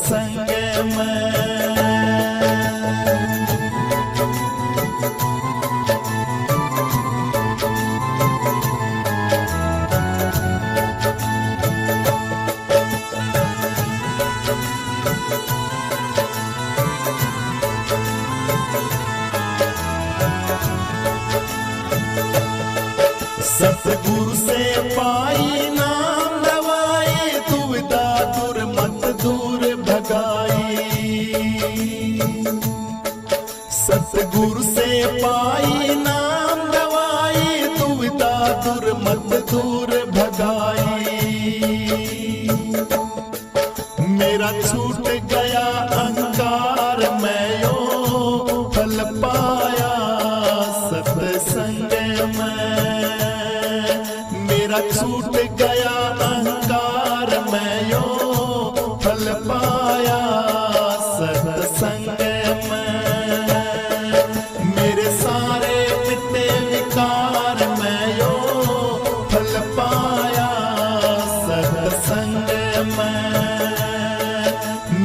सत्संग में। सतगुरु से पाई नाम दवाई, दुविधा दूर मत दूर भगाई। सतगुरु से पाई नाम दवाई, दुविधा दूर मत दूर भगाई। मेरा छूट गया अहंकार, मैं यो फल पाया सत्संग में। मेरा छूट गया अहंकार, मैं यो फल पाया सत्संग में। मेरे सारे मिटे विकार, मैं यो फल पाया सत्संग में।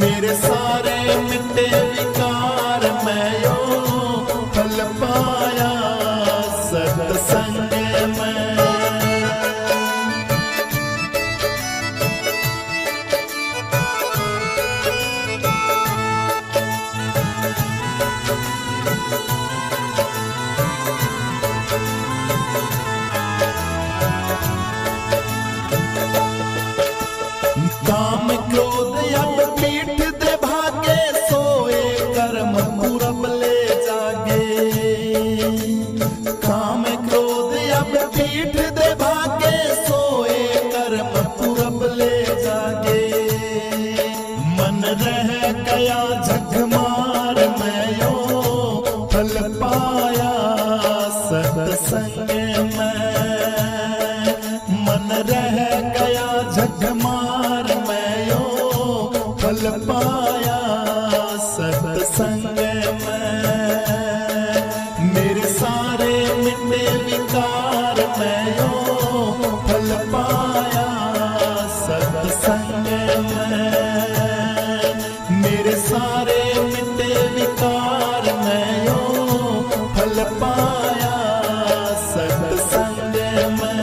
मेरे सारे मिटे विकार, मैं यो फल पाया सत्संग में। काम क्रोध अब पीठ दे भागे, सोए कर्म पूरब ले जागे। काम क्रोध अब पीठ दे भागे, सोए कर्म पूरब ले जागे। मन रह गया झकमार, मैं यो फल पाया सत्संग में। मन रह गया झकमार, मैं यो फल पाया सत्संग में। मेरे सारे मिटे विकार, मैं यो फल पाया सत्संग में। मेरे सारे मिटे विकार, मैं यो फल पाया सत्संग में।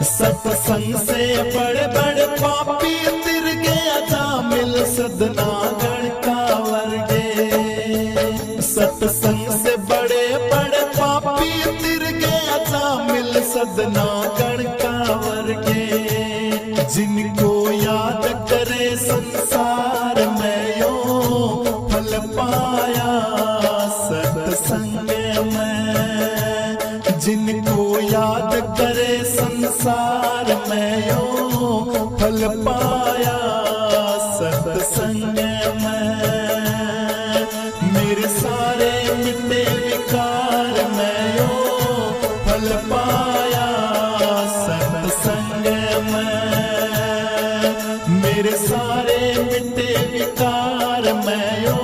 सत्संग से बड़े बड़े पापी तिर गया, जामिल सदना गण का वर्गे। सत्संग से बड़े बड़े पापी तिर गया, जामिल सदना गण का वर्गे। जिनको याद करे संसार, मैं यो फल पाया सत्संग में। जिनको याद करे संसार, मैं यो फल पाया सत्संग में। मेरे सारे मिटे विकार, मैं यो फल पाया सत्संग में। मेरे सारे मिटे विकार, मैं यो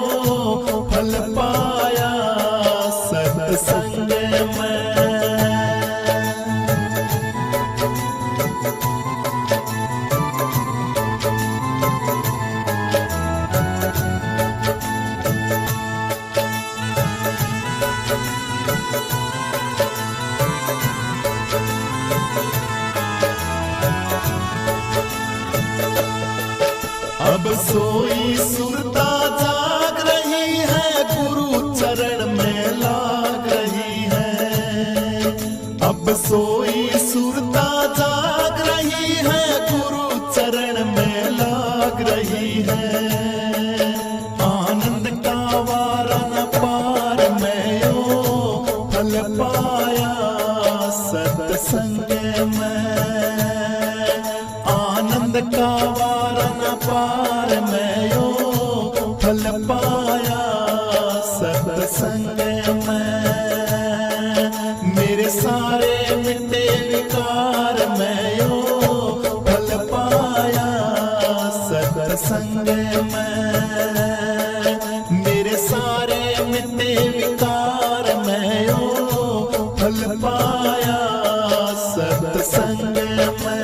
फल पाया सत्संग में। अब सोई सुरता जाग रही है, गुरु चरण में लाग रही है। अब सोई सुरता जाग रही है, गुरु चरण में लाग रही है। आनंद का वारा न पार, मैं यो फल पाया सत्संग में। आनंद का वारा न पार, मैं यो फल पाया सत्संग में। मेरे साथ सारे मिटे विकार मैं यो फल पाया सत्संग में। मेरे सारे मिटे विकार मैं यो फल पाया सत्संग में।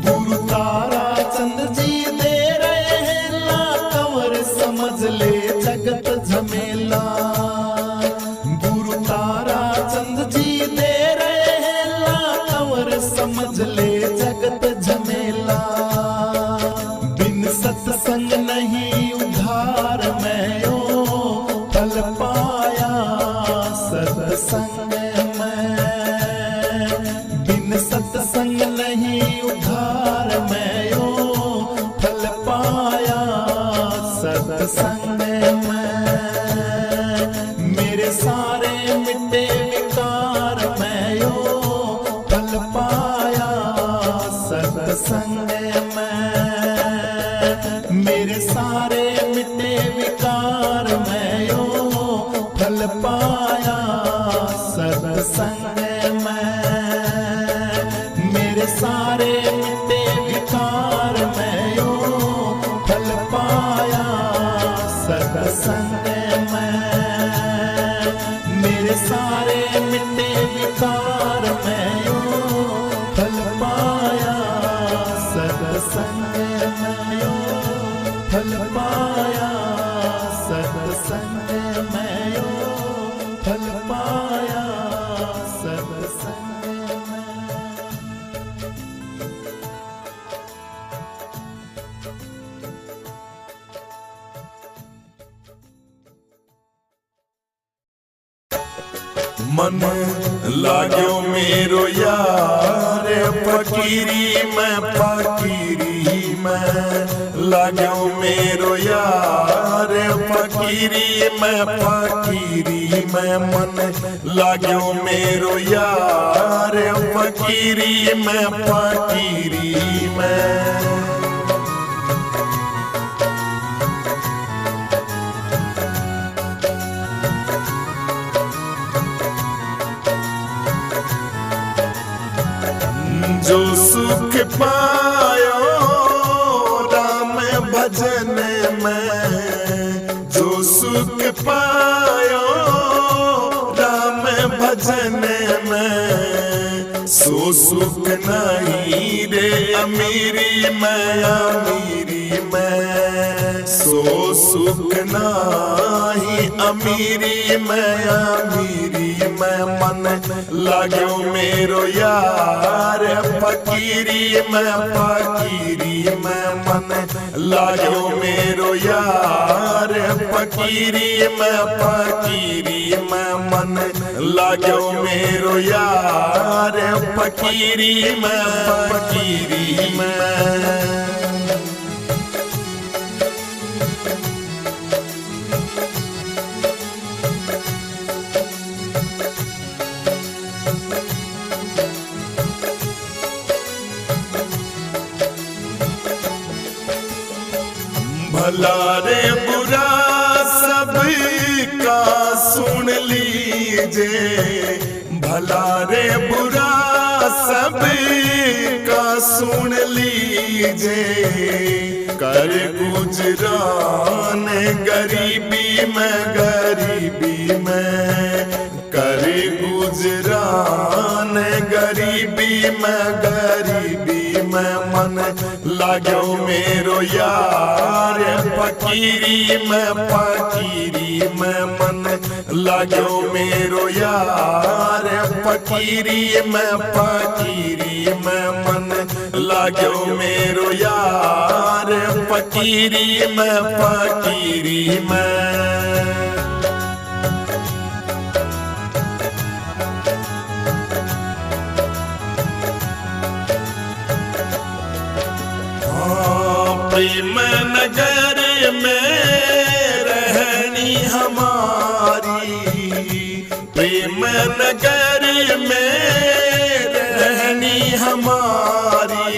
गुरु तारा चंद जी दे रहे हैं ला कंवर समझ ले जगत झमेला। गुरु तारा चंद जी दे रहे हैं ला कंवर समझ ले जगत झमेला। बिन सत्संग नहीं उधार मैं यो फल पाया सत्संग में। बिन सत्संग नहीं उधार मैं यो फल पाया सत्संग में। मेरे सारे मिटे विकार मैं यो फल पाया सत्संग में। मेरे सारे मिटे विकार मैं यो फल पाया सत्संग में। मेरे सारे मिटे विकार मैं यो फल पाया सत्संग में। मेरे सारे मिटे विकार मैं यो फल पाया सत्संग में यो फल पाया सत्संग में यो फल पाया सत्संग में। मन लाग्यो मेरो यार फकीरी में लाग्यो मेरो यार फकीरी में मन लाग्यो मेरो यार फकीरी में जो सुख पायो राम भजन में। जो सुख पायो राम भजन में सो सुख नहीं रे अमीरी में सो सुख नहीं अमीरी में मन लाग्यो मेरो यार फकीरी में मन लाग्यो मेरो यार फकीरी में मन लाग्यो मेरो यार फकीरी में भला रे बुरा सबका सुन लीजे। भला रे बुरा सबका सुन लीजे। कर गुजरान गरीबी में कर गुजरान गरीबी में मन लाग्यो मेरो यार फकीरी में मन लाग्यो मेरो यार फकीरी में मन लाग्यो मेरो यार फकीरी में प्रेम नगर में प्रेम नगर में रहनी हमारी,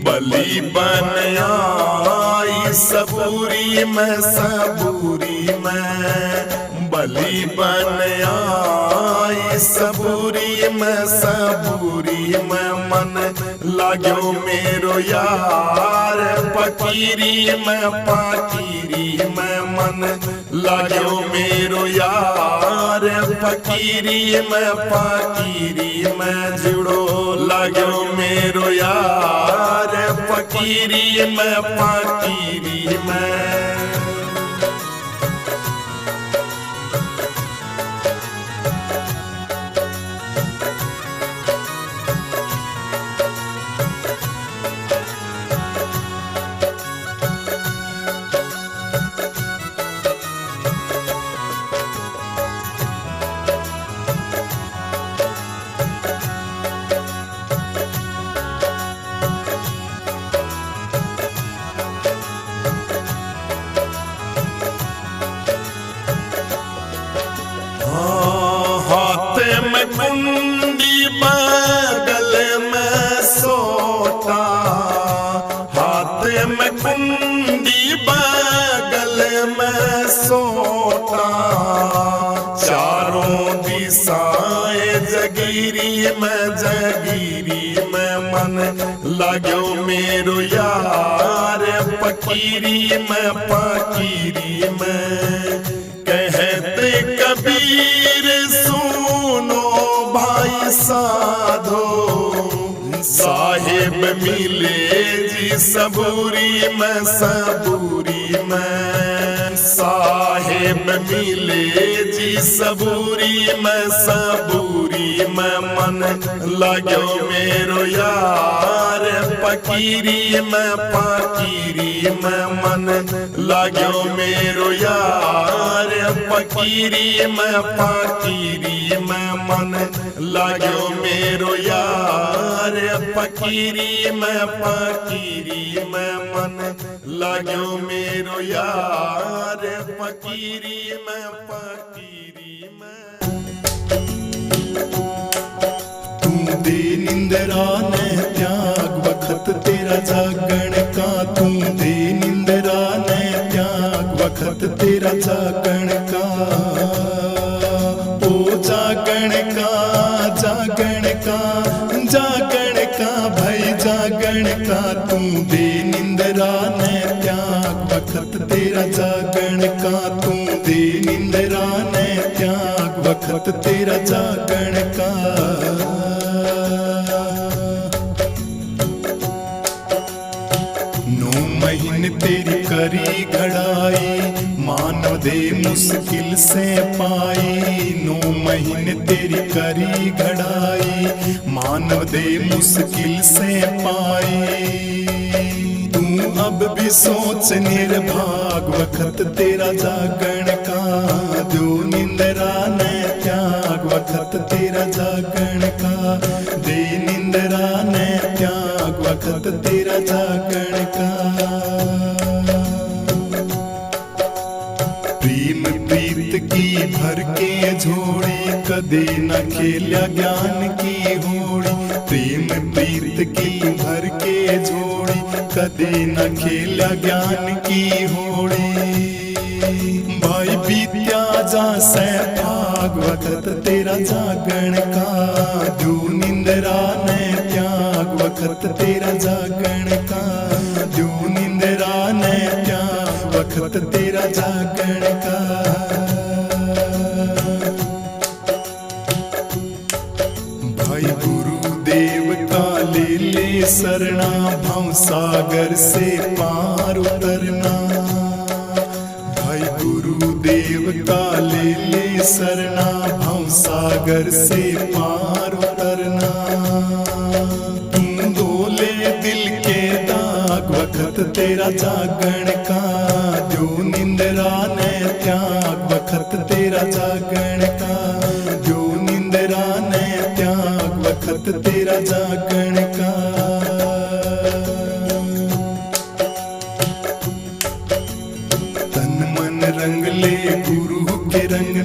बलि बन आई सबूरी में, सबूरी में बलि बन आई सबूरी में, सबूरी में मन लाग्यो मेरो यार फकीरी में, फकीरी में मन लाग्यो मेरो यार फकीरी में, फकीरी में जुड़ो लाग्यो मेरो यार फकीरी में, फकीरी में। हाथ में कुंडी बगल में सोटा, हाथ में कुंडी बगल में सोटा, चारों दिशाएं जगीरी में, जगीरी में मन लाग्यो मेरो यार फकीरी में, फकीरी में। कहते कबीर सुनो भाई साधो, साहिब मिले जी सबूरी में, सबूरी में साहिब मिले जी सबूरी में, सबूरी में मन लाग्यो मेरो यार फकीरी में, फकीरी में मन लाग्यो मेरो यार फकीरी में, फकीरी में मन लाग्यो मेरो यार फकीरी में, फकीरी में मन लाग्यो मेरो यार फकीरी में, फकीरी में। तू दे निंदरा ने त्याग वखत तेरा जागण का, तू दे निंदरा ने त्याग वखत तेरा जागण का। ओ जागण का, जागण का, जागण का भाई जागण का, तू दे निंदरा ने त्याग वखत तेरा जागण का, तू दे निंदरा ने त्याग वखत तेरा जागण का। 9 महीने तेरी करी घड़ाई, मानव दे मुश्किल से पाई। 9 महीने तेरी करी घड़ाई, मानव दे मुश्किल से पाई। तू अब भी सोच निर्भाग वखत तेरा जागण का, जो निंदरा ने त्याग वखत तेरा जागण का, दे निंदरा ने त्याग वखत तेरा जागण का। प्रेम प्रीत की भर के झोड़ी, कदे न खेल्या ज्ञान की होड़ी। प्रेम प्रीत की भर के झोड़ी, कदे न खेल्या ज्ञान की होड़ी। भाई बीत्या जा से भाग वखत तेरा जागण का, जो निंदरा ने त्याग वखत तेरा जागण का, जो निंदरा ने त्याग वखत तेरा जागण का। भाई गुरुदेव का ले ले शरणा, भव सागर से पार उतरना। भाई गुरुदेव का ले ले शरणा, भव सागर से पार उतरना। तुम डोले दिल के दाग वखत तेरा जागण का, जो निंदरा ने त्याग वखत तेरा जागण का, जो निंदरा ने त्याग वखत तेरा जागण का। तन मन रंग ले गुरु के रंग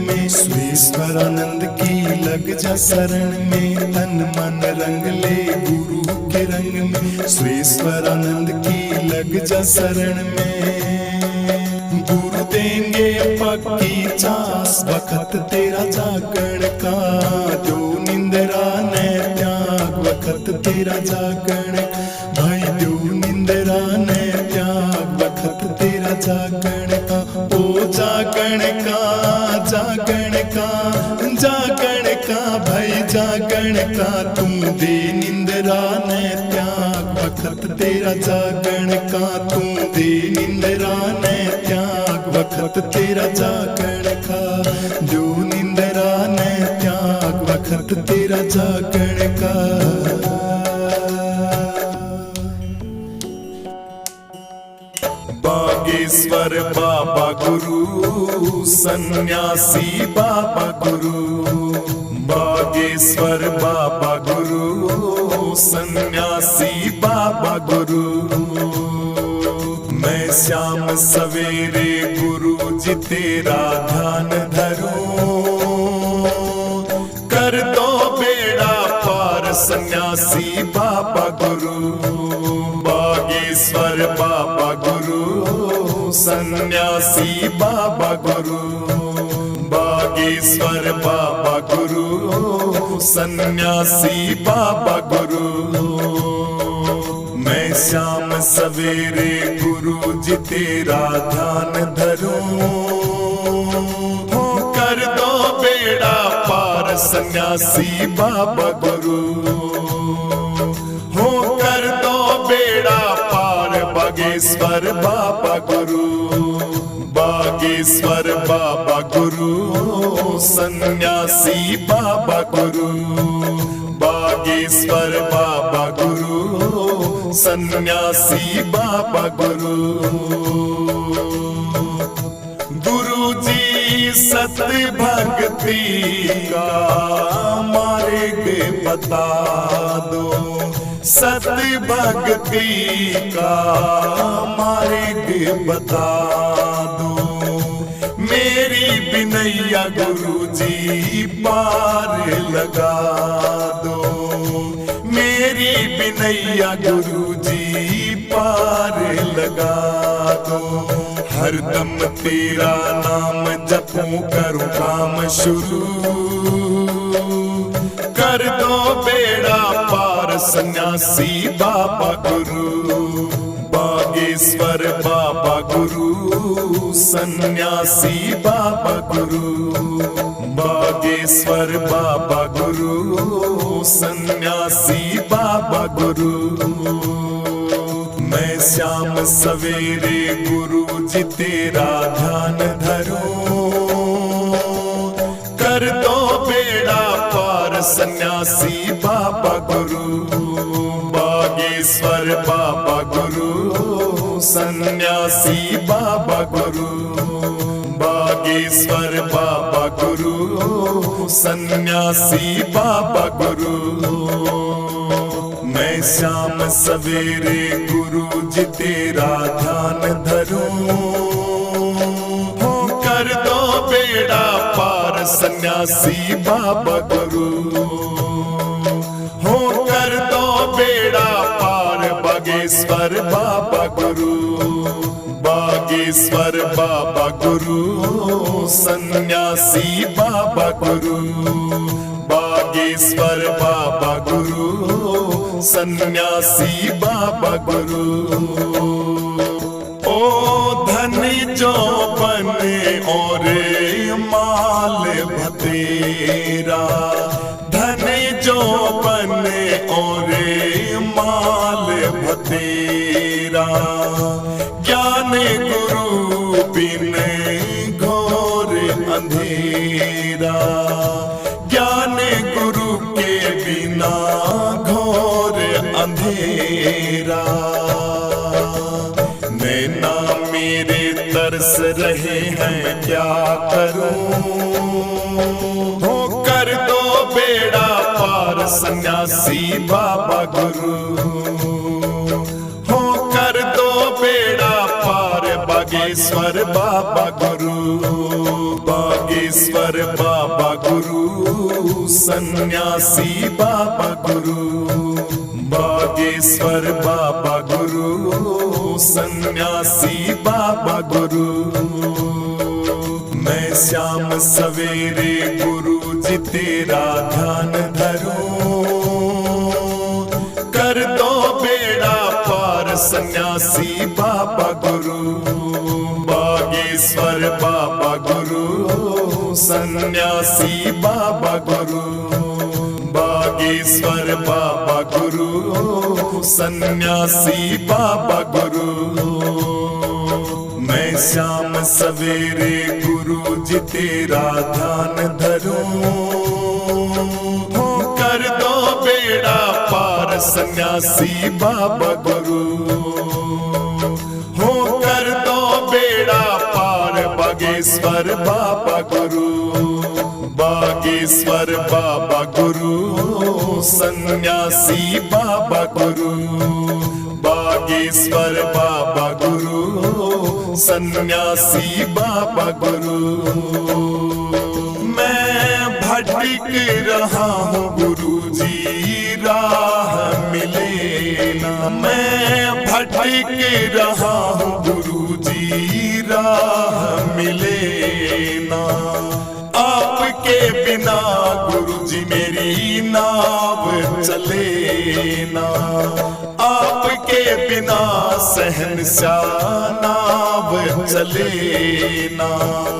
ईश्वरानंद की लग जा शरण में, तन मन रंग ले गुरु के रंग में। सुरेश्वरानंद की लग जा शरण में, गुरु देंगे पक्की चास वक्त तेरा जागण का। जो निंदरा ने त्याग वक्त तेरा जागण, भाई जो निंदरा ने त्याग वक्त तेरा जागण का। ओ जागण का जागण का जागण का, भाई जागण का। तू दे निंदरा ने त्याग वक्त तेरा जागण का। तू दे निंदरा ने त्याग वक्त तेरा जागण का। जो निंदरा ने त्याग वक्त तेरा जागण का। बागेश्वर बाबा गुरु, सन्यासी बाबा गुरु। बागेश्वर बाबा गुरु, सन्यासी बाबा गुरु। मैं श्याम सवेरे गुरु जी तेरा ध्यान धरूं, कर दो बेड़ा पार सन्यासी बाबा गुरु। बागेश्वर बाबा गुरु, सन्यासी बाबा गुरु। बागेश्वर बाबा गुरु, सन्यासी बाबा गुरु। मैं श्याम सवेरे गुरु जी तेरा ध्यान धरूं, कर दो बेड़ा पार सन्यासी बाबा गुरु। हो कर दो बेड़ा पार बागेश्वर बाबा गुरु। बागेश्वर बाबा गुरु, सन्यासी बाबा गुरु। बागेश्वर बाबा गुरु, सन्यासी बाबा गुरु। गुरु जी सत भक्ति का मार्ग बता दो, सत भक्ति का मार्ग बता दो। मेरी बिनैया गुरु जी पार लगा दो। मेरी बिनैया गुरु जी पार लगा दो। हरदम तेरा नाम जपूं करूं काम शुरू, कर दो बेड़ा पार सन्यासी बाबा गुरु। बागेश्वर बाबा गुरु, सन्यासी बाबा गुरु। बागेश्वर बाबा गुरु, सन्यासी बाबा गुरु। मैं श्याम सवेरे गुरु जी तेरा ध्यान धरूं, कर दो बेड़ा पार सन्यासी बाबा गुरु। बागेश्वर बाबा गुरु, सन्यासी बाबा गुरु। बागेश्वर बाबा गुरु, सन्यासी बाबा गुरु। मैं श्याम सवेरे गुरु जी तेरा ध्यान धरूं, कर दो बेड़ा पार सन्यासी बाबा गुरु। हो कर दो बेड़ा पार बागेश्वर बाबा गुरु। बागेश्वर बाबा गुरु, सन्यासी बाबा गुरु। बागेश्वर बाबा गुरु, सन्यासी बाबा गुरु। ओ धन जो बने और माल भतेरा, धन जो बने और माल भतेरा। ज्ञान गुरु बिन घोर अंधेरा, ज्ञान गुरु के बिना घोर अंधेरा। नैना मेरे तरस रहे हैं क्या करूं, हो कर दो बेड़ा पार सन्यासी बाबा गुरु। हो कर दो बेड़ा पार बागेश्वर बाबा गुरु, बागेश्वर बाबा गुरु, सन्यासी बाबा गुरु, बागेश्वर बाबा गुरु, सन्यासी बाबा गुरु। मैं शाम सवेरे गुरु जी तेरा ध्यान धरूं, कर दो बेड़ा पार सन्यासी बाबा गुरु, बागेश्वर बाबा गुरु, सन्यासी बाबा गुरु, बागेश्वर बाबा गुरु, सन्यासी बाबा गुरु। मैं शाम सवेरे गुरु जी तेरा ध्यान धरूं, कर दो बेड़ा पार सन्यासी बाबा गुरु, हो कर दो बेड़ा पार बागेश्वर बाबा गुरु, बागेश्वर बाबा गुरु, सन्यासी बाबा गुरु, बागेश्वर बाबा गुरु, सन्यासी बाबा गुरु। मैं भटक रहा हूँ गुरु जी राह मिले ना, मैं भटक रहा हूँ गुरु जी राह मिले ना, आपके बिना गुरु जी मेरी नाव चले ना, आपके बिना सहनशाह नाव चले ना।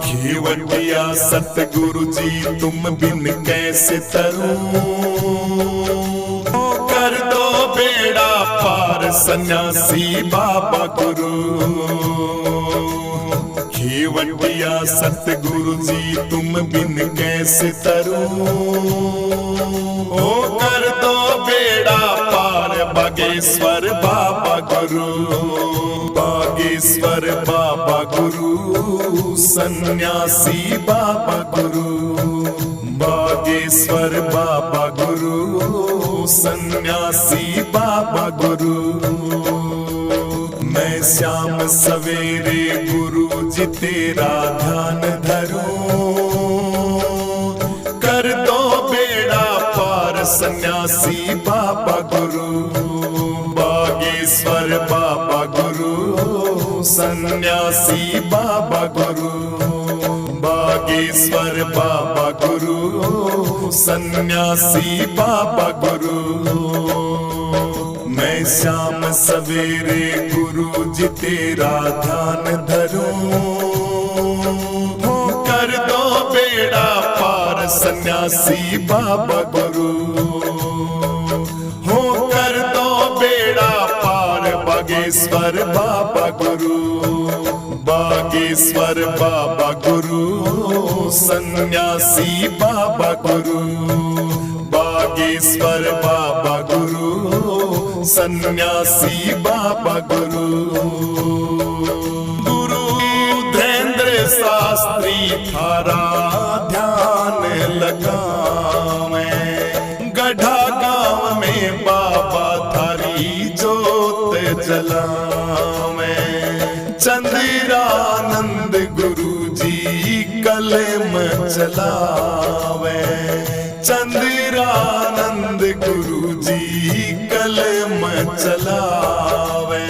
घेवटिया सतगुरु जी तुम बिन कैसे तरूं, कर दो बेड़ा पार सन्यासी बाबा गुरु, घेवटिया सतगुरु जी तुम बिन कैसे तरूं, ओ कर दो बेड़ा पार बागेश्वर बाबा गुरु, बागेश्वर बाबा गुरु, सन्यासी बाबा गुरु, बागेश्वर बाबा गुरु, सन्यासी बाबा गुरु। मैं शाम सवेरे गुरु जी तेरा ध्यान धरूं, कर दो बेड़ा पार सन्यासी बाबा गुरु, बागेश्वर बाबा गुरु, सन्यासी बाबा गुरु, बागेश्वर बाबा गुरु, सन्यासी बाबा गुरु। मैं शाम सवेरे गुरु जी तेरा ध्यान धरूं, कर दो बेड़ा पार सन्यासी बाबा गुरु, हो कर दो बेड़ा पार बागेश्वर बाबा गुरु, बागेश्वर बाबा गुरु, सन्यासी बाबा गुरु, बागेश्वर बाबा गुरु, सन्यासी बाबा गुरु। गुरु धैंद्र शास्त्री थारा ध्यान लगावें, गढ़ा गांव में बाबा थारी जोत जलावें, चंद्रानंद गुरु जी कलम चलावें, चंद्रानंद गुरु जी कलम चलावे।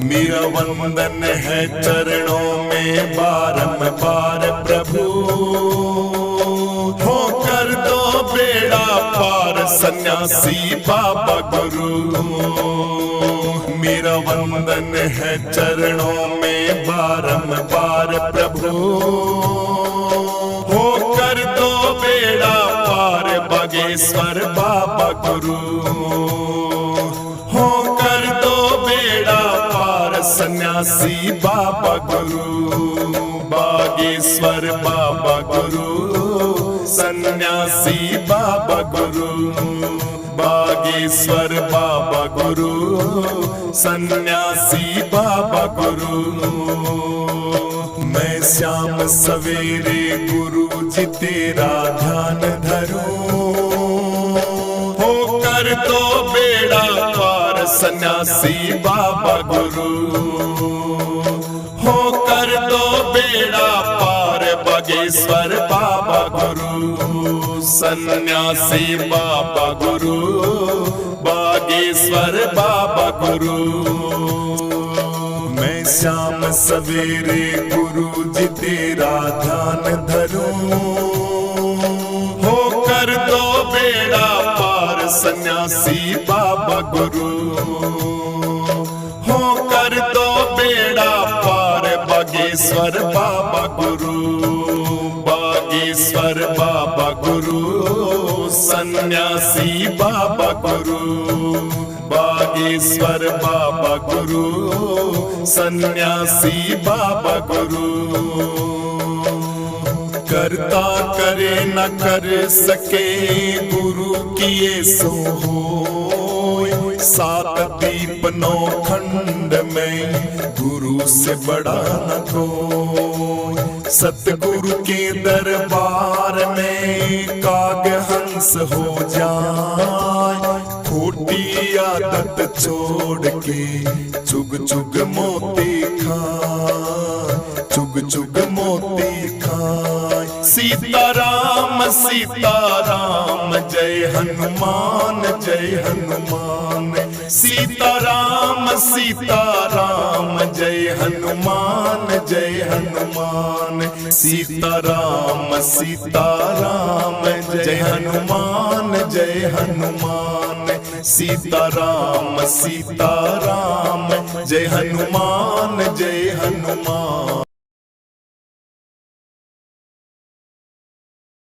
मेरा वंदन है चरणों में बारंबार प्रभु, हो कर दो बेड़ा पार सन्यासी बाबा गुरु। मेरा वंदन है चरणों में बारंबार प्रभु, हो कर दो बेड़ा पार बागेश्वर बाबा गुरु, हो कर दो बेड़ा पार सन्यासी बाबा गुरु, बागेश्वर बाबा गुरु, सन्यासी बाबा गुरु, बागेश्वर बाबा गुरु, सन्यासी बाबा गुरु। मैं शाम सवेरे गुरु जी तेरा ध्यान धरूं, हो कर दो बेड़ा पार सन्यासी बाबा गुरु, बेड़ा पार बागेश्वर बाबा गुरु, सन्यासी बाबा गुरु, बागेश्वर बाबा गुरु। मैं शाम सवेरे गुरु जी तेरा ध्यान धरूं, होकर दो बेड़ा पार सन्यासी बाबा गुरु, होकर दो बेड़ा पार बागेश्वर बाबा गुरु, बागेश्वर बाबा गुरु, सन्यासी बाबा गुरु, बागेश्वर बाबा गुरु, सन्यासी बाबा गुरु। करता करे न कर सके गुरु किए सो होय, सात दीप नौ खंड में गुरु से बड़ा न कोई। सतगुरु के दरबार में काग हंस हो जाए, खोटी आदत छोड़ के चुग चुग मोती खाए, चुग चुग मोती खाए। सीताराम सीताराम जय हनुमान जय हनुमान, सीताराम सीताराम जय हनुमान जय हनुमान, सीताराम सीताराम जय हनुमान जय हनुमान, सीताराम सीताराम जय हनुमान जय हनुमान।